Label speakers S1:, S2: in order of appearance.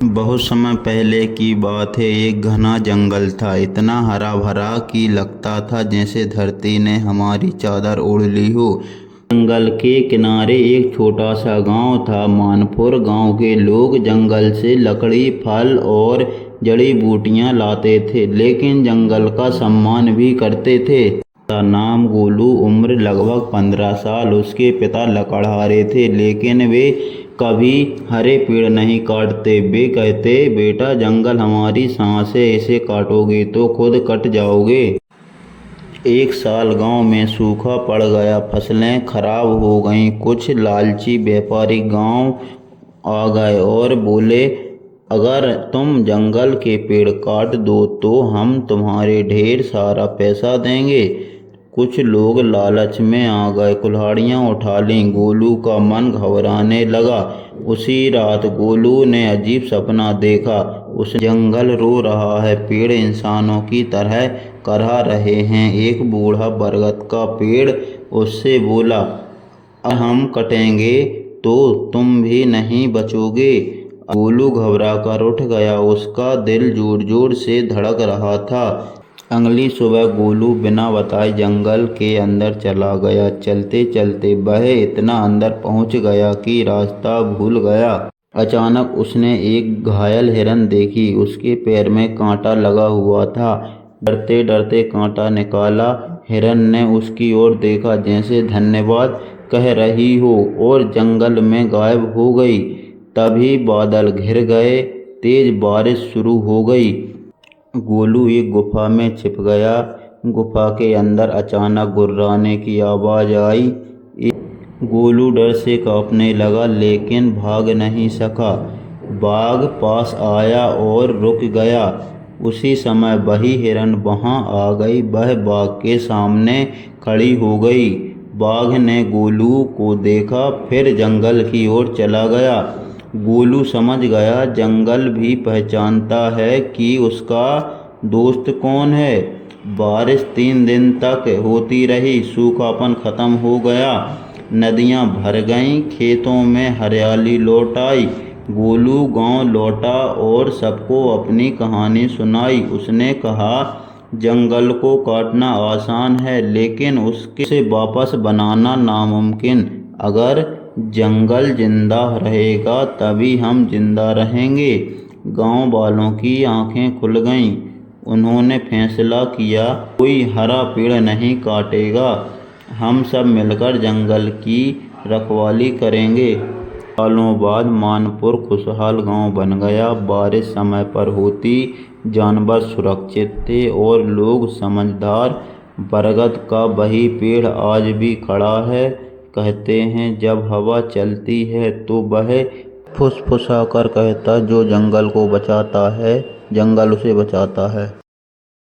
S1: बहुत समय पहले की बात है। एक घना जंगल था, इतना हरा भरा कि लगता था जैसे धरती ने हमारी चादर ओढ़ ली हो। जंगल के किनारे एक छोटा सा गांव था, मानपुर। गांव के लोग जंगल से लकड़ी, फल और जड़ी बूटियां लाते थे, लेकिन जंगल का सम्मान भी करते थे। उसका नाम गोलू, उम्र लगभग 15 साल। उसके पिता लकड़हारे थे, लेकिन वे कभी हरे पेड़ नहीं काटते। वे कहते, बेटा जंगल हमारी सांस है, इसे काटोगे तो खुद कट जाओगे। एक साल गांव में सूखा पड़ गया, फसलें खराब हो गईं। कुछ लालची व्यापारी गांव आ गए और बोले, अगर तुम जंगल के पेड़ काट दो तो हम तुम्हारे ढेर सारा पैसा देंगे। कुछ लोग लालच में आ गए, कुल्हाड़ियां उठा लीं। गोलू का मन घबराने लगा। उसी रात गोलू ने अजीब सपना देखा। उस जंगल रो रहा है, पेड़ इंसानों की तरह करहा रहे हैं। एक बूढ़ा बरगद का पेड़ उससे बोला, अब हम कटेंगे तो तुम भी नहीं बचोगे। गोलू घबरा कर उठ गया, उसका दिल जोर जोर से धड़क रहा था। अगली सुबह गोलू बिना बताए जंगल के अंदर चला गया। चलते चलते वह इतना अंदर पहुंच गया कि रास्ता भूल गया। अचानक उसने एक घायल हिरन देखी, उसके पैर में कांटा लगा हुआ था। डरते डरते कांटा निकाला। हिरन ने उसकी ओर देखा जैसे धन्यवाद कह रही हो, और जंगल में गायब हो गई। तभी बादल घिर गए, तेज बारिश शुरू हो गई। गोलू एक गुफा में छिप गया। गुफा के अंदर अचानक गुर्राने की आवाज आई। गोलू डर से कांपने लगा, लेकिन भाग नहीं सका। बाघ पास आया और रुक गया। उसी समय वही हिरन वहां आ गई। वह बाघ के सामने खड़ी हो गई। बाघ ने गोलू को देखा, फिर जंगल की ओर चला गया। गोलू समझ गया, जंगल भी पहचानता है कि उसका दोस्त कौन है। बारिश 3 दिन तक होती रही, सूखापन खत्म हो गया, नदियां भर गईं, खेतों में हरियाली लौट आई। गोलू गांव लौटा और सबको अपनी कहानी सुनाई। उसने कहा, जंगल को काटना आसान है, लेकिन उसे वापस बनाना नामुमकिन। अगर जंगल जिंदा रहेगा तभी हम जिंदा रहेंगे। गांव वालों की आंखें खुल गईं। उन्होंने फैसला किया, कोई हरा पेड़ नहीं काटेगा। हम सब मिलकर जंगल की रखवाली करेंगे। सालों बाद मानपुर खुशहाल गांव बन गया। बारिश समय पर होती, जानवर सुरक्षित थे और लोग समझदार। बरगद का वही पेड़ आज भी खड़ा है। कहते हैं, जब हवा चलती है तो वह फुसफुसा कर कहता, जो जंगल को बचाता है जंगल उसे बचाता है।